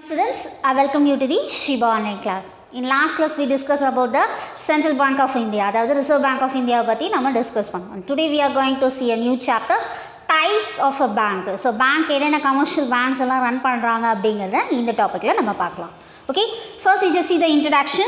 Students, I welcome you to the Shiba online class. In last class we discussed about the Central Bank of India, that is the Reserve Bank of India பத்தி நம்ம discuss பண்ணோம். Today we are going to see a new chapter, types of a bank. So bank என்னென்ன commercial banks எல்லாம் run பண்றாங்க அப்படிங்கறத இந்த டாபிக்ல நம்ம பார்க்கலாம். Okay, first we just see the introduction.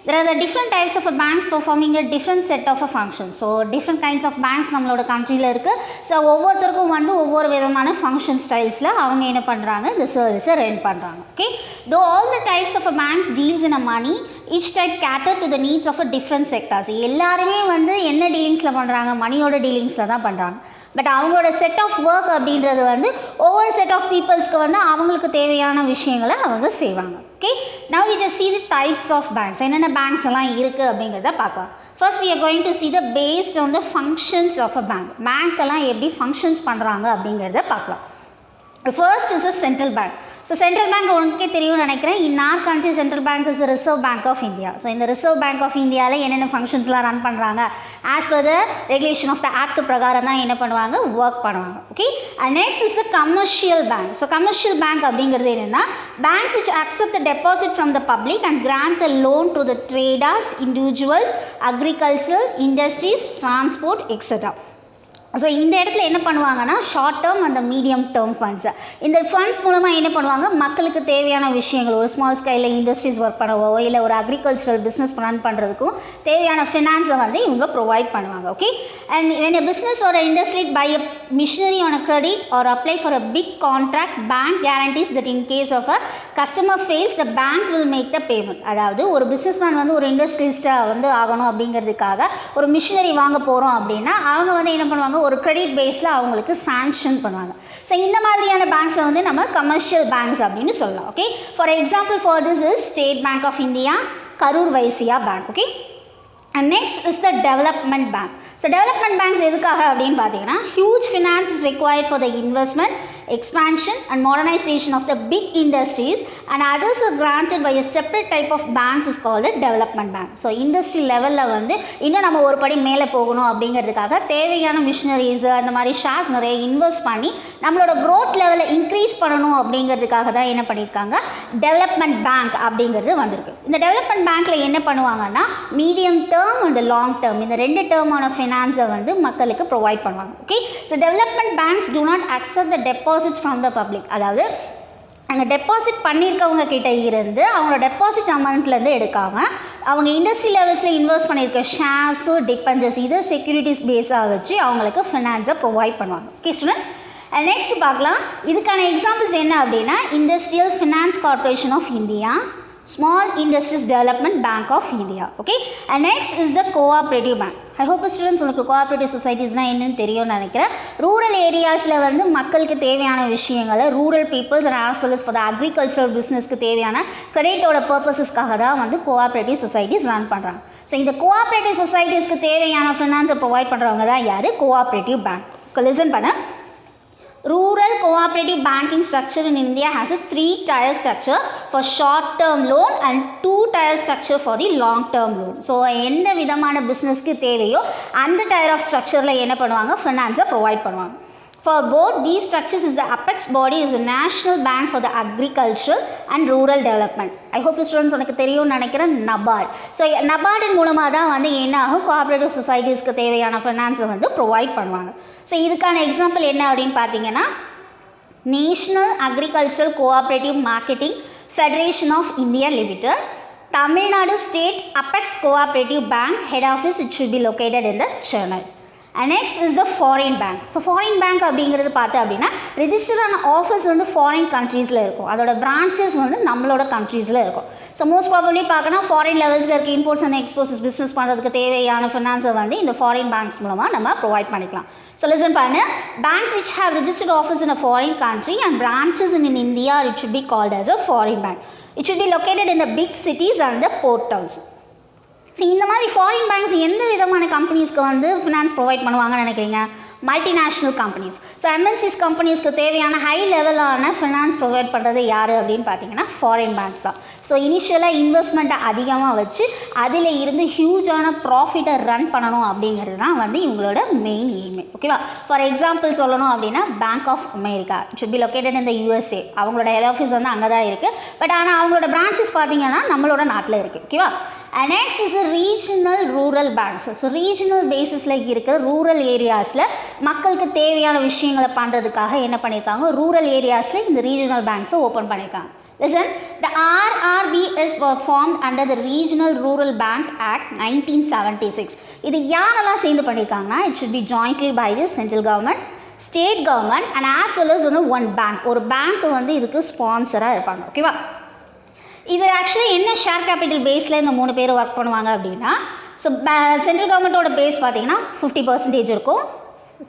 There are the different types of banks performing a different set of functions. So different kinds of banks நம்மளோட countryல இருக்கு. So ஒவ்வொருத்தருக்கும் வந்து ஒவ்வொரு விதமான function stylesல அவங்க என்ன பண்றாங்க இந்த சர்வீஸை ரன் பண்றாங்க. Okay, though all the types of banks deals in a money, each type cater to the needs of a different sectors. எல்லாருமே வந்து என்ன டீலிங்ஸ்ல பண்றாங்க, மணியோட டீலிங்ஸ்ல தான் பண்றாங்க. பட் அவங்களோட செட் ஆஃப் ஒர்க் அப்படின்றது வந்து ஒவ்வொரு செட் ஆஃப் பீப்புள்ஸ்க்கு வந்து அவங்களுக்கு தேவையான விஷயங்களை அவங்க செய்வாங்க. Okay, now we just see the types of banks. என்னென்ன பேங்க்ஸ் எல்லாம் இருக்குது அப்படிங்கிறத பார்க்கலாம். First we are going to see the based on the functions of a bank. Bank எல்லாம் எப்படி ஃபங்க்ஷன்ஸ் பண்ணுறாங்க அப்படிங்கிறத பார்க்கலாம். First is a central bank. So central bank உங்களுக்கே தெரியும்னு நினைக்கிறேன். In our country central bank is the Reserve Bank of India. So இந்த Reserve Bank of Indiaல என்னென்ன ஃபங்க்ஷன்ஸ்லாம் ரன் பண்ணுறாங்க as per the regulation of the act பிரகாரம் தான் என்ன பண்ணுவாங்க ஒர்க் பண்ணுவாங்க. Okay, and next is the commercial bank. So commercial bank அப்படிங்கிறது என்னென்னா banks which accept the deposit from the public and grant the loan to the traders, individuals, agricultural, industries, transport, etc. So இந்த இடத்துல என்ன பண்ணுவாங்கன்னா short term அந்த medium term funds, இந்த funds மூலமாக என்ன பண்ணுவாங்க மக்களுக்கு தேவையான விஷயங்கள் ஒரு ஸ்மால் ஸ்கைலில் இண்டஸ்ட்ரீஸ் ஒர்க் பண்ணவோ இல்லை ஒரு அக்ரிகல்ச்சரல் பிஸ்னஸ் ரன் பண்ணுறதுக்கும் தேவையான ஃபினான்ஸை வந்து இவங்க ப்ரொவைட் பண்ணுவாங்க. Okay, and when a business or a industry buy a machinery on a credit or apply for a big contract, bank guarantees that in case of a customer fails the bank will make the payment. அதாவது ஒரு businessman வந்து ஒரு இண்டஸ்ட்ரியலிஸ்ட்டாக வந்து ஆகணும் அப்படிங்கிறதுக்காக ஒரு machinery வாங்க போகிறோம் அப்படின்னா அவங்க வந்து என்ன பண்ணுவாங்க ஒரு கிரெடிட் பேஸில் அவங்களுக்கு சாங்ஷன் பண்ணுவாங்க. ஸோ இந்த மாதிரியான பேங்க்ஸை வந்து நம்ம கமர்ஷியல் பேங்க்ஸ் அப்படின்னு சொல்லலாம். Okay, for example for this is state bank of India, Karur Vysya bank. Okay, and next is the development bank. So development banks எதுக்காக அப்படின்னு பார்த்தீங்கன்னா huge finance is required for the investment, expansion and modernization of the big industries, and others are granted by a separate type of banks is called a development bank. So industry லெவலில் வந்து இன்னும் நம்ம ஒரு படி மேலே போகணும் அப்படிங்கிறதுக்காக தேவையான மிஷினரிஸ் அந்த மாதிரி ஷேர்ஸ் நிறைய இன்வெஸ்ட் பண்ணி நம்மளோட க்ரோத் லெவலை இன்க்ரீஸ் பண்ணணும் அப்படிங்கிறதுக்காக தான் என்ன பண்ணியிருக்காங்க டெவலப்மெண்ட் பேங்க் அப்படிங்கிறது வந்திருக்கு. இந்த டெவலப்மெண்ட் பேங்க்கில் என்ன பண்ணுவாங்கன்னா medium term and long term இந்த ரெண்டு டேர்மான ஃபினான்ஸை வந்து மக்களுக்கு ப்ரொவைட் பண்ணுவாங்க. Okay, so development banks do not accept the deposits from the public. அதாவது அங்கே டெபாசிட் பண்ணியிருக்கவங்க கிட்ட இருந்து அவங்களோட டெபாசிட் அமௌண்ட்லேருந்து எடுக்காமல் அவங்க இண்டஸ்ட்ரி லெவல்ஸில் இன்வெஸ்ட் பண்ணியிருக்க ஷேர்ஸு டிபெஞ்சர்ஸ் இது செக்யூரிட்டிஸ் பேஸாக வச்சு அவங்களுக்கு ஃபினான்ஸை ப்ரொவைட் பண்ணுவாங்க. ஓகே ஸ்டூடெண்ட்ஸ், அண்ட் நெக்ஸ்ட் பார்க்கலாம். இதுக்கான எக்ஸாம்பிள்ஸ் என்ன அப்படின்னா industrial finance corporation of India, Small Industries Development Bank of India. Okay, and next is the cooperative bank. I hope students உங்களுக்கு cooperative societiesனா என்னன்னு தெரியும்னு நினைக்கிறேன். ரூரல் ஏரியாஸில் வந்து மக்களுக்கு தேவையான விஷயங்களை rural peoples and as well as for the agricultural பிஸ்னஸ்க்கு தேவையான கிரெடிட்டோட பர்பஸஸ்க்காக தான் வந்து கோஆப்ரேட்டிவ் சொசைட்டிஸ் ரன் பண்ணுறாங்க. ஸோ இந்த கோஆப்ரேட்டிவ் சொசைட்டிஸ்க்கு தேவையான ஃபினான்ஸை ப்ரொவைட் பண்ணுறவங்க தான் யார் கோஆப்ரேட்டிவ் பேங்க். லிசன் பண்ண, rural cooperative banking structure in India has a 3-tier structure for short-term loan and 2-tier structure for the long-term loan. So எந்த விதமான பிஸ்னஸ்க்கு தேவையோ அந்த டயர் ஆஃப் ஸ்ட்ரக்சரில் என்ன பண்ணுவாங்க ஃபினான்ஸை ப்ரொவைட் பண்ணுவாங்க. For both these structures is the apex body is a national bank for the agricultural and rural development. I hope students உனக்கு தெரியும்னு நினைக்கிறேன் NABARD. ஸோ NABARD மூலமாக தான் வந்து என்ன ஆகும் கோஆப்ரேட்டிவ் சொசைட்டிஸ்க்கு தேவையான ஃபினான்ஸை வந்து ப்ரொவைட் பண்ணுவாங்க. ஸோ இதுக்கான எக்ஸாம்பிள் என்ன அப்படின்னு பார்த்தீங்கன்னா national agricultural cooperative marketing federation of India limited, Tamil Nadu state apex cooperative bank, head office it should be located in the Chennai. And next is the foreign bank. So foreign bank அப்படிங்கிறது பார்த்து அப்படின்னா ரிஜிஸ்டரான office வந்து foreign கண்ட்ரீஸில் இருக்கும், அதோட branches வந்து நம்மளோட கண்ட்ரீஸில் இருக்கும். ஸோ மோஸ்ட் ப்ராபப்ளி பார்க்கணும் ஃபாரின் லெவல்ஸில் இருக்க இம்போர்ட்ஸ் அண்ட் எக்ஸ்போர்ட்ஸ் பிஸ்னஸ் பண்ணுறதுக்கு தேவையான ஃபினான்ஸை வந்து இந்த ஃபாரின் பேங்க்ஸ் மூலமாக நம்ம ப்ரொவைட் பண்ணிக்கலாம். ஸோ லிசன் பண்ணு, banks which have registered office in a foreign country and branches in India it should be called as a foreign bank. It should be located in the big cities and the port towns. So இந்த மாதிரி foreign banks எந்த விதமான கம்பெனிஸ்க்கு வந்து finance provide பண்ணுவாங்கன்னு நினைக்கிறீங்க? Multinational companies. So MNCs கம்பெனிஸ்க்கு தேவையான high லெவலான finance provide பண்ணுறது யார் அப்படின்னு பார்த்தீங்கன்னா ஃபாரின் பேங்க்ஸ் தான். ஸோ இனிஷியலாக இன்வெஸ்ட்மெண்ட்டை அதிகமாக வச்சு அதில் இருந்து ஹியூஜான ப்ராஃபிட்டை ரன் பண்ணணும் அப்படிங்கிறது தான் வந்து இவங்களோட மெயின் எய்மே. ஓகேவா? ஃபார் எக்ஸாம்பிள் சொல்லணும் அப்படின்னா bank of America should be located in the USA. அவங்களோட ஹெட் ஆஃபீஸ் வந்து அங்கே தான் இருக்குது. பட் ஆனால் அவங்களோட பிரான்ச்சஸ் பார்த்தீங்கன்னா நம்மளோட நாட்டில் இருக்குது. ஓகேவா? And next is the regional rural banks. So regional basisல இருக்கிற ரூரல் ஏரியாஸில் மக்களுக்கு தேவையான விஷயங்களை பண்ணுறதுக்காக என்ன பண்ணியிருக்காங்க, ரூரல் ஏரியாஸில் இந்த ரீஜனல் பேங்க்ஸை ஓப்பன் பண்ணியிருக்காங்க. Listen, the RRBS were formed under the Regional Rural Bank Act 1976. இது யாரெல்லாம் சேர்ந்து பண்ணியிருக்காங்கன்னா, it should be jointly by the central government, state government and as well as one bank. ஒரு பேங்க் வந்து இதுக்கு ஸ்பான்சராக இருப்பாங்க. ஓகேவா? இது ஆக்சுவலி என்ன ஷேர் கேபிட்டல் பேஸில் இந்த 3 பேர் ஒர்க் பண்ணுவாங்க அப்படின்னா, ஸோ சென்ட்ரல் கவர்மெண்ட்டோட பேஸ் பார்த்தீங்கன்னா 50% இருக்கும்,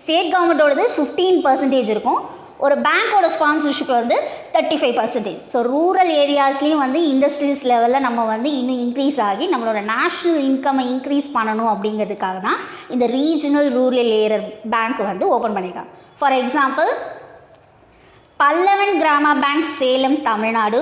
ஸ்டேட் கவர்மெண்ட்டோடது 15% இருக்கும், ஒரு பேங்க்கோட ஸ்பான்சர்ஷிப் வந்து 35%. ஸோ ரூரல் ஏரியாஸ்லேயும் வந்து இண்டஸ்ட்ரியல்ஸ் லெவலில் நம்ம வந்து இன்னும் இன்க்ரீஸ் ஆகி நம்மளோட நேஷ்னல் இன்கம்மை இன்க்ரீஸ் பண்ணணும் அப்படிங்கிறதுக்காக தான் இந்த ரீஜனல் ரூரல் ஏரியர் பேங்க் வந்து ஓப்பன் பண்ணியிருக்காங்க. For example Pallavan Grama bank Salem Tamil Nadu,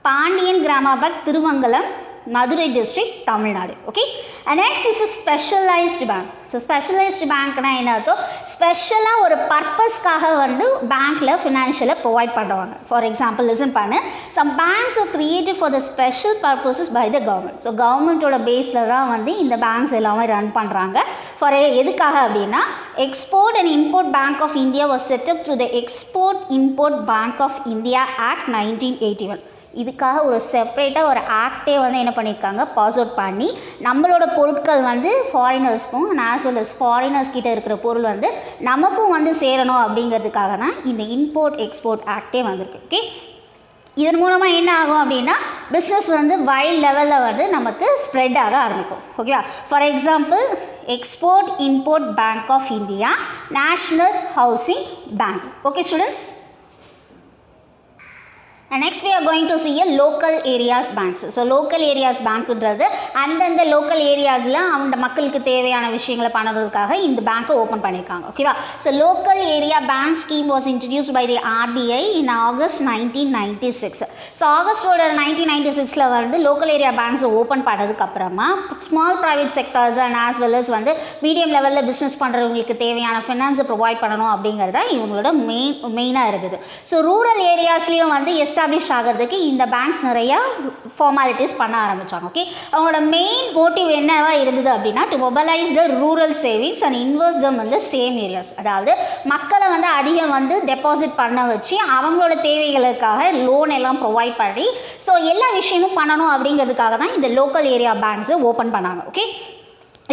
Pandyan Grama bank Tirumangalam Madurai district Tamil Nadu. Okay, and next is specialised bank. So specialised பேங்க்னா என்ன அர்த்தம், ஸ்பெஷலாக ஒரு பர்பஸ்க்காக வந்து பேங்க்கில் ஃபினான்ஷியலை ப்ரொவைட் பண்ணுவாங்க. ஃபார் எக்ஸாம்பிள் லிசன் பண்ணு, some banks are created for the special purposes by the government. So கவர்மெண்ட்டோட பேஸில் தான் வந்து இந்த பேங்க்ஸ் எல்லாமே ரன் பண்ணுறாங்க. ஃபார் எதுக்காக அப்படின்னா, export and import bank of India was set up through the export import bank of India act 1981. இதுக்காக ஒரு செப்ரேட்டாக ஒரு ஆக்டே வந்து என்ன பண்ணியிருக்காங்க, பாஸ் அவுட் பண்ணி நம்மளோட பொருட்கள் வந்து ஃபாரினர்ஸ்க்கும் ஆஸ் வெல் அஸ் ஃபாரினர்ஸ் கிட்டே இருக்கிற பொருள் வந்து நமக்கும் வந்து சேரணும் அப்படிங்கிறதுக்காக தான் இந்த இம்போர்ட் எக்ஸ்போர்ட் ஆக்டே வந்திருக்கு. ஓகே, இதன் மூலமாக என்ன ஆகும் அப்படின்னா, பிஸ்னஸ் வந்து வைல்ட் லெவலில் வந்து நமக்கு ஸ்ப்ரெட் ஆக ஆரம்பிக்கும். ஓகேவா? For example export import bank of India, national housing bank. Okay students, and next we are going to see a local areas banks. So local areas bankன்றது அந்தந்த local areasல அந்த மக்களுக்கு தேவையான விஷயங்களை பண்ணுறதுக்காக இந்த பேங்க்கை ஓப்பன் பண்ணியிருக்காங்க. ஓகேவா? So local area bank scheme was introduced by the RBI in August 1996. So ஆகஸ்டோட 1996ல் வந்து local area banks ஓப்பன் பண்ணதுக்கப்புறமா small private sectors and as well as வந்து மீடியம் லெவலில் பிஸ்னஸ் பண்ணுறவங்களுக்கு தேவையான ஃபினான்ஸை ப்ரொவைட் பண்ணணும் அப்படிங்கிறது தான் இவங்களோட மெயினாக இருக்குது. ஸோ ரூரல் ஏரியாஸ்லேயும் வந்து எஸ்டாப்ளிஷ் ஆகிறதுக்கு இந்த பேங்க்ஸ் நிறையா ஃபார்மாலிட்டிஸ் பண்ண ஆரம்பித்தாங்க. ஓகே, அவங்களோட மெயின் மோட்டிவ் என்னவா இருந்தது அப்படின்னா, to mobilise the rural savings and invest them வந்து சேம் ஏரியாஸ். அதாவது மக்களை வந்து அதிகம் வந்து டெபாசிட் பண்ண வச்சு அவங்களோட தேவைகளுக்காக லோன் எல்லாம் ப்ரொவைட் பண்ணி ஸோ எல்லா விஷயமும் பண்ணணும் அப்படிங்கிறதுக்காக தான் இந்த லோக்கல் ஏரியா பேங்க்ஸை ஓப்பன் பண்ணாங்க. ஓகே,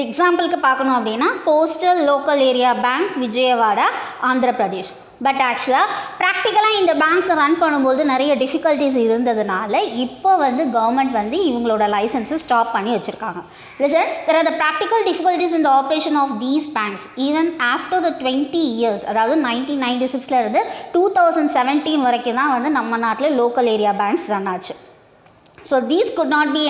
எக்ஸாம்பிளுக்கு பார்க்கணும் அப்படின்னா postal local area bank Vijayawada Andhra Pradesh. But ஆக்சுவலாக ப்ராக்டிக்கலாக இந்த பேங்க்ஸை ரன் பண்ணும்போது நிறைய டிஃபிகல்ட்டிஸ் இருந்ததுனால இப்போ வந்து கவர்மெண்ட் வந்து இவங்களோட லைசன்ஸை ஸ்டாப் பண்ணி வச்சுருக்காங்க. Listen, there are the practical difficulties in the operation of these banks even after the 20 years. அதாவது 1996ல இருந்து 2017 வரைக்கும் தான் வந்து நம்ம நாட்டில் லோக்கல் ஏரியா பேங்க்ஸ் ரன் ஆச்சு. So these could not be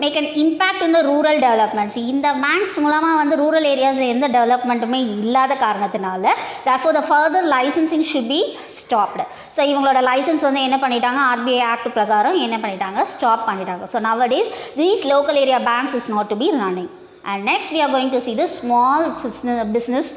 make an impact in the rural developments. இந்த banks மூலமாக வந்து ரூரல் ஏரியாஸில் எந்த டெவலப்மெண்ட்டுமே இல்லாத காரணத்தினால therefore the further licensing should be stopped. So இவங்களோட லைசன்ஸ் வந்து என்ன பண்ணிட்டாங்க, RBI ஆக்ட் பிரகாரம் என்ன பண்ணிட்டாங்க, ஸ்டாப் பண்ணிட்டாங்க. So nowadays these local area banks is not to be running. And next we are going to see the small business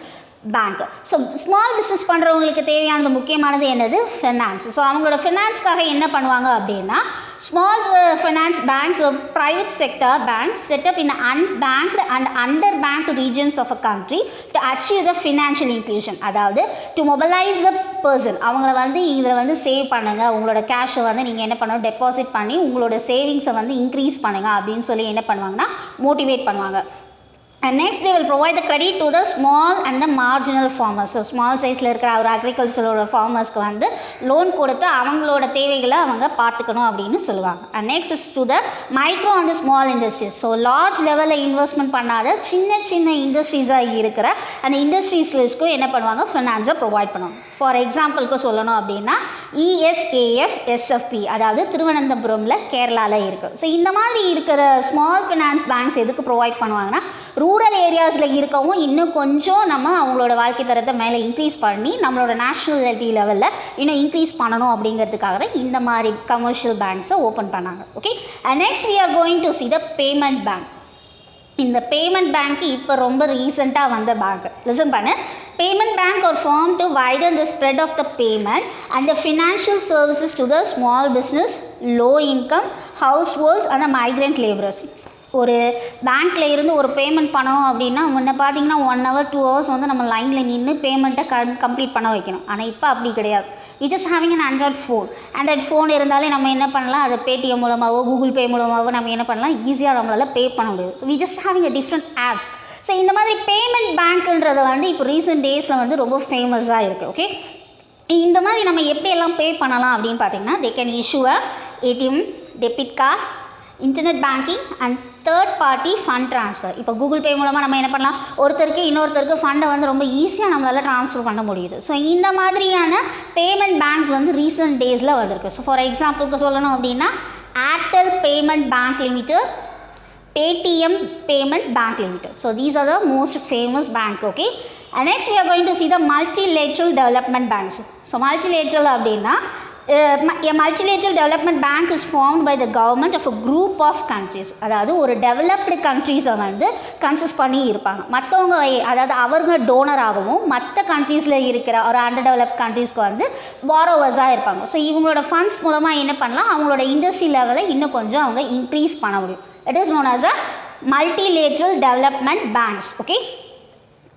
bank. So small business பண்ணுறவங்களுக்கு தேவையானது முக்கியமானது என்னது, ஃபினான்ஸ். ஸோ அவங்களோட ஃபினான்ஸ்க்காக என்ன பண்ணுவாங்க அப்படின்னா, small finance banks private sector banks set up in unbanked and underbanked regions of a country to achieve the financial inclusion. அதாவது to mobilise the person, அவங்கள வந்து இதில் வந்து சேவ் பண்ணுங்கள், உங்களோட கேஷை வந்து நீங்கள் என்ன பண்ணணும், டெபாசிட் பண்ணி உங்களோட சேவிங்ஸை வந்து இன்க்ரீஸ் பண்ணுங்கள் அப்படின்னு சொல்லி என்ன பண்ணுவாங்கன்னா மோட்டிவேட் பண்ணுவாங்க. And next they will provide the credit to the small and the marginal farmers. So small sizeல இருக்கிற ஒரு அக்ரிகல்ச்சரோட ஃபார்மர்ஸ்க்கு வந்து லோன் கொடுத்து அவங்களோட தேவைகளை அவங்க பார்த்துக்கணும் அப்படின்னு சொல்லுவாங்க. And next is to the micro and the small industries. So large லெவலில் இன்வெஸ்ட்மெண்ட் பண்ணாத சின்ன சின்ன இண்டஸ்ட்ரீஸாக இருக்கிற அந்த இண்டஸ்ட்ரீஸ்க்கும் என்ன பண்ணுவாங்க, ஃபினான்ஸை ப்ரொவைட் பண்ணுவாங்க. ஃபார் எக்ஸாம்பிளுக்கு சொல்லணும் அப்படின்னா ESAF SFP, அதாவது திருவனந்தபுரமில் கேரளாவில் இருக்குது. ஸோ இந்த மாதிரி இருக்கிற ஸ்மால் ஃபினான்ஸ் பேங்க்ஸ் எதுக்கு ப்ரொவைட் பண்ணுவாங்கன்னா, ரூரல் ஏரியாஸில் இருக்கவும் இன்னும் கொஞ்சம் நம்ம அவங்களோட வாழ்க்கை தரத்தை மேலே இன்க்ரீஸ் பண்ணி நம்மளோட நேஷ்னாலிட்டி லெவலில் இன்னும் இன்க்ரீஸ் பண்ணணும் அப்படிங்கிறதுக்காக தான் இந்த மாதிரி கமர்ஷியல் பேங்க்ஸை ஓப்பன் பண்ணாங்க. Okay, and next we are going to see the payment bank. இந்த பேமெண்ட் பேங்க் இப்போ ரொம்ப ரீசெண்டாக வந்த பேங்க். லிசன் பண்ணு. Payment bank are form to widen the spread of the payment and the financial services to the small business, low income households and migrant labourers. ஒரு பேங்க்கில் இருந்து ஒரு பேமெண்ட் பண்ணணும் அப்படின்னா முன்ன பார்த்தீங்கன்னா 1 hour 2 hours வந்து நம்ம லைனில் நின்று பேமெண்ட்டை கம்ப்ளீட் பண்ண வைக்கணும். ஆனால் இப்போ அப்படி கிடையாது. We just having an android phone இருந்தாலே நம்ம என்ன பண்ணலாம், அதை பேடிஎம் மூலமாகவோ கூகுள் பே மூலமாகவோ நம்ம என்ன பண்ணலாம், ஈஸியாக நம்மளால் பே பண்ண முடியும். So we just having a different apps. So இந்த மாதிரி பேமெண்ட் பேங்க்குன்றது வந்து இப்போ ரீசெண்ட் டேஸில் வந்து ரொம்ப ஃபேமஸாக இருக்குது. ஓகே, இந்த மாதிரி நம்ம எப்படியெல்லாம் பே பண்ணலாம் அப்படின்னு பார்த்தீங்கன்னா, they can issue a ATM, debit card, internet banking and third party fund transfer. இப்போ கூகுள் பே மூலமாக நம்ம என்ன பண்ணலாம், ஒருத்தருக்கு இன்னொருத்தருக்கு ஃபண்டை வந்து ரொம்ப ஈஸியாக நம்மளால் ட்ரான்ஸ்ஃபர் பண்ண முடியுது. ஸோ இந்த மாதிரியான பேமெண்ட் பேங்க்ஸ் வந்து ரீசெண்ட் டேஸில் வந்திருக்கு. ஸோ ஃபார் எக்ஸாம்பிளுக்கு சொல்லணும் அப்படின்னா Airtel payment bank limited, Paytm payment bank limited. So these are the most famous bank. Okay, and next we are going to see the multilateral development banks. So multilateral அப்படின்னா a multilateral development bank is formed by the government of a group of countries. அதாவது ஒரு developed கண்ட்ரீஸை வந்து consist பண்ணி இருப்பாங்க. மற்றவங்க அதாவது அவங்க டோனராகவும் மற்ற கண்ட்ரீஸில் இருக்கிற ஒரு அண்டர் டெவலப்ட் கண்ட்ரீஸ்க்கு வந்து பாரோவர்ஸாக இருப்பாங்க. ஸோ இவங்களோட ஃபண்ட்ஸ் மூலமாக என்ன பண்ணலாம், அவங்களோட இண்டஸ்ட்ரி லெவலை இன்னும் கொஞ்சம் அவங்க இன்க்ரீஸ் பண்ண முடியும். It is known as a multilateral development banks. Okay.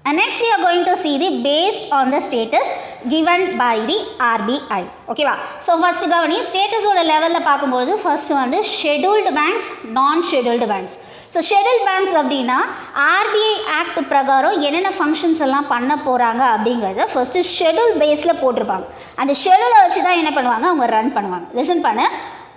And next we are going to see the based on the status given by the RBI. Okay va. So first கவனி, status ஓட லெவலில் பார்க்கும்போது first வந்து scheduled banks, non-scheduled banks. So scheduled banks அப்படின்னா RBI act பிரகாரம் என்னென்ன functions எல்லாம் பண்ண போகிறாங்க அப்படிங்கிறத ஃபர்ஸ்ட்டு ஷெடியூல் பேஸில் போட்டிருப்பாங்க. அந்த ஷெடியூலை வச்சு தான் என்ன பண்ணுவாங்க, அவங்க ரன் பண்ணுவாங்க. லிசன் பண்ண.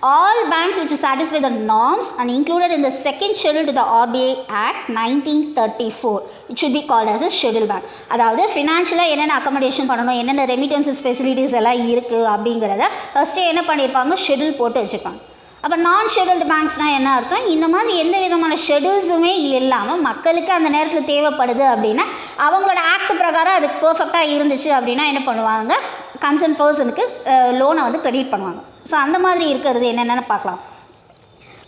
All banks which satisfy the norms and included in the second schedule to the RBI Act 1934, it should be called as a scheduled bank. அதாவது ஃபினான்ஷியலாக என்னென்ன அக்கமடேஷன் பண்ணணும், என்னென்ன ரெமிட்டன்சஸ் ஃபெசிலிட்டிஸ் எல்லாம் இருக்குது அப்படிங்கிறத ஃபஸ்ட்டு என்ன பண்ணியிருப்பாங்க, ஷெடியூல் போட்டு வச்சுருப்பாங்க. அப்போ நான் ஷெடியூல்டு பேங்க்ஸ்னால் என்ன அர்த்தம், இந்த மாதிரி எந்த விதமான ஷெடியூல்ஸுமே இல்லாமல் மக்களுக்கு அந்த நேரத்தில் தேவைப்படுது அப்படின்னா அவங்களோட ஆக்ட் பிரகாரம் அதுக்கு பர்ஃபெக்டாக இருந்துச்சு அப்படின்னா என்ன பண்ணுவாங்க, கன்சர்ன் பர்சனுக்கு லோனை வந்து கிரெடிட் பண்ணுவாங்க. ஸோ அந்த மாதிரி இருக்கிறது என்னென்னு பார்க்கலாம்.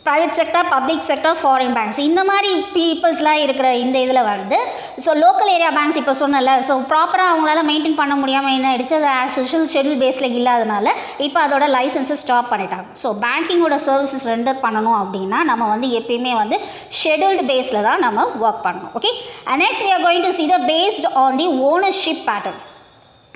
Private sector, public sector, foreign banks, இந்த மாதிரி பீப்புள்ஸ்லாம் இருக்கிற இந்த இதில் வந்து ஸோ லோக்கல் ஏரியா பேங்க்ஸ் இப்போ சொன்னல, ஸோ ப்ராப்பராக அவங்களால மெயின்டைன் பண்ண முடியாமல் என்ன ஆகிடுச்சு, அது ஆஸ் ஷெடியூல் பேஸில் இல்லாதனால இப்போ அதோட லைசன்ஸை ஸ்டாப் பண்ணிட்டாங்க. ஸோ பேங்கிங்கோட சர்வீசஸ் ரெண்டர் பண்ணணும் அப்படின்னா நம்ம வந்து எப்பயுமே வந்து ஷெடியூல்டு பேஸில் தான் நம்ம ஒர்க் பண்ணணும். Okay, and next we are going to see the based on the ownership pattern.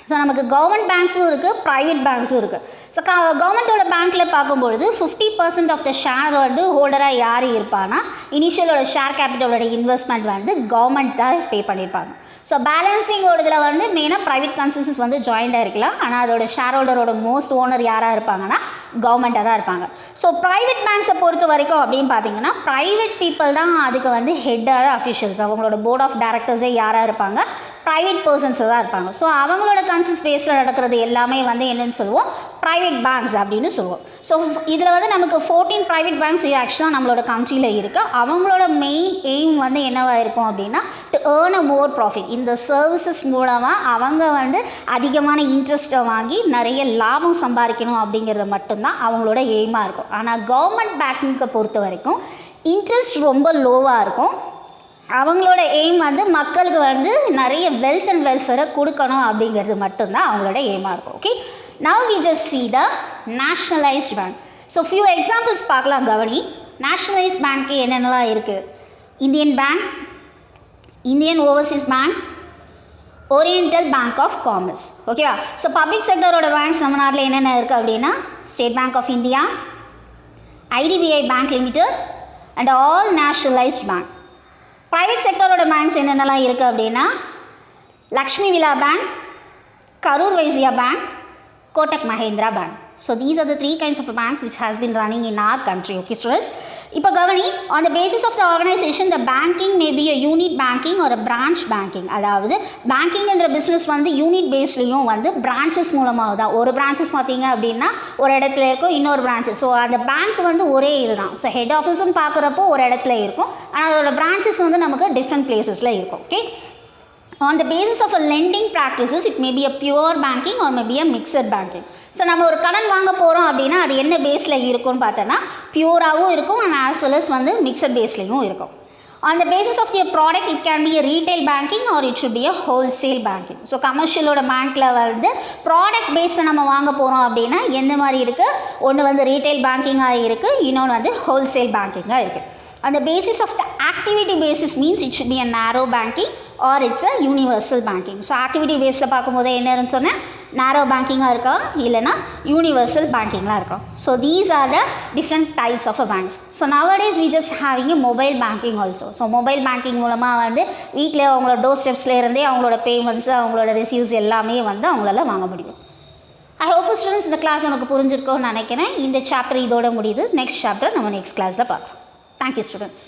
So நமக்கு கவர்மெண்ட் பேங்க்ஸும் இருக்குது, ப்ரைவேட் பேங்க்ஸும் இருக்குது. ஸோ கவர்மெண்ட்டோட பேங்க்கில் பார்க்கும்பொழுது 50% ஆஃப் த ஷேர் வந்து ஹோல்டராக யார் இருப்பான்னா இனிஷியலோட ஷேர் கேபிட்டலோட இன்வெஸ்ட்மெண்ட் வந்து கவர்மெண்ட் தான் பே பண்ணியிருப்பாங்க. ஸோ பேலன்சிங்கோட இதில் வந்து மெயினாக ப்ரைவேட் கன்சர்ன்ஸ் வந்து ஜாயிண்டாக இருக்கலாம், ஆனால் அதோட ஷேர் ஹோல்டரோட மோஸ்ட் ஓனர் யாராக இருப்பாங்கன்னா கவர்மெண்ட்டாக தான் இருப்பாங்க. ஸோ ப்ரைவேட் பேங்க்ஸை பொறுத்த வரைக்கும் அப்படின்னு பார்த்தீங்கன்னா ப்ரைவேட் பீப்புள் தான் அதுக்கு வந்து ஹெட்டான அஃபிஷியல்ஸ், அவங்களோட போர்ட் ஆஃப் டைரக்டர்ஸே யாராக இருப்பாங்க, ப்ரைவேட் பர்சன்ஸை தான் இருப்பாங்க. ஸோ அவங்களோட கன்சர்ன்ஸ் பேஸில் நடக்கிறது எல்லாமே வந்து என்னென்னு சொல்லுவோம், ப்ரைவேட் பேங்க்ஸ் அப்படின்னு சொல்லுவோம். ஸோ இதில் வந்து நமக்கு 14 ப்ரைவேட் பேங்க்ஸ் ஆக்சுவலாக நம்மளோட கண்ட்ரியில் இருக்குது. அவங்களோட மெயின் எய்ம் வந்து என்னவாக இருக்கும் அப்படின்னா to earn a more profit. இந்த சர்வீசஸ் மூலமாக அவங்க வந்து அதிகமான இன்ட்ரெஸ்ட்டை வாங்கி நிறைய லாபம் சம்பாதிக்கணும் அப்படிங்கிறது மட்டும்தான் அவங்களோட எய்மாக இருக்கும். ஆனால் கவர்மெண்ட் பேங்கிங்கை பொறுத்த வரைக்கும் இன்ட்ரெஸ்ட் ரொம்ப லோவாக இருக்கும். அவங்களோட எய்ம் வந்து மக்களுக்கு வந்து நிறைய வெல்த் அண்ட் வெல்ஃபேரை கொடுக்கணும் அப்படிங்கிறது மட்டும்தான் அவங்களோட எய்மாக இருக்கும். Okay, now we just see the nationalized bank. So few examples பார்க்கலாம் கவனி. nationalized bank என்னென்னலாம் இருக்குது, Indian bank, Indian overseas bank, oriental bank of commerce. ஓகேவா. ஸோ பப்ளிக் செக்டரோட பேங்க்ஸ் நம்ம நாட்டில் என்னென்ன இருக்குது அப்படின்னா state bank of India, IDBI bank limited and all nationalised bank. Private செக்டரோட பேங்க்ஸ் என்னென்னலாம் இருக்குது அப்படின்னா Lakshmi Vilas bank, Karur Vysya bank, Kotak Mahindra bank. So these are the three kinds of banks which has been running in our country. Okay students, இப்போ கவனி, on the basis of the organization the banking may be a unit banking or a branch banking. அதாவது banking என்ற business வந்து unit பேஸ்லேயும் வந்து branches மூலமாக தான். ஒரு branches பார்த்தீங்க அப்படின்னா ஒரு இடத்துல இருக்கும், இன்னொரு பிரான்ச்சஸ். ஸோ அந்த பேங்க் வந்து ஒரே இதுதான். ஸோ ஹெட் ஆஃபீஸ்னு பார்க்குறப்போ ஒரு இடத்துல இருக்கும், ஆனால் அதோட பிரான்ச்சஸ் வந்து நமக்கு டிஃப்ரெண்ட் பிளேசஸில் இருக்கும். Okay, on the basis of a lending practices it may be a pure banking or may be a mixed banking. So நம்ம ஒரு கடன் வாங்க போகிறோம் அப்படின்னா அது என்ன பேஸில் இருக்கும்னு பார்த்தோன்னா பியூராகவும் இருக்கும் அண்ட் ஆஸ் வெல் அஸ் வந்து மிக்சட் பேஸ்லேயும் இருக்கும். on the basis of your product it can be a retail banking or it should be a wholesale banking. So கமர்ஷியலோட பேங்க்கில் வந்து ப்ராடக்ட் பேஸில் நம்ம வாங்க போகிறோம் அப்படின்னா எந்த மாதிரி இருக்குது, ஒன்று வந்து ரீட்டைல் பேங்கிங்காக இருக்குது, இன்னொன்று வந்து ஹோல்சேல் பேங்கிங்காக இருக்குது. on the basis of the activity basis means it should be a narrow banking or it's a universal banking. So activity பேஸில் பார்க்கும்போது என்னன்னு சொன்னேன், நேரோ பேங்கிங்காக இருக்கா இல்லைனா யூனிவர்சல் பேங்கிங்காக இருக்கும். So these are the different types of a banks. So nowadays we just having a mobile banking also. So mobile banking மூலமாக வந்து வீட்டில் அவங்களோட டோர் ஸ்டெப்ஸில் இருந்தே அவங்களோட பேமெண்ட்ஸ் அவங்களோட ரிசீவ்ஸ் எல்லாமே வந்து அவங்களால வாங்க முடியும். ஐ ஹோப் ஸ்டூடெண்ட்ஸ் இந்த கிளாஸ் உனக்கு புரிஞ்சிருக்கோன்னு நினைக்கிறேன். இந்த சாப்டர் இதோட முடியுது. நெக்ஸ்ட் சாப்டர் நம்ம நெக்ஸ்ட் கிளாஸில் பார்க்கலாம். Thank you students.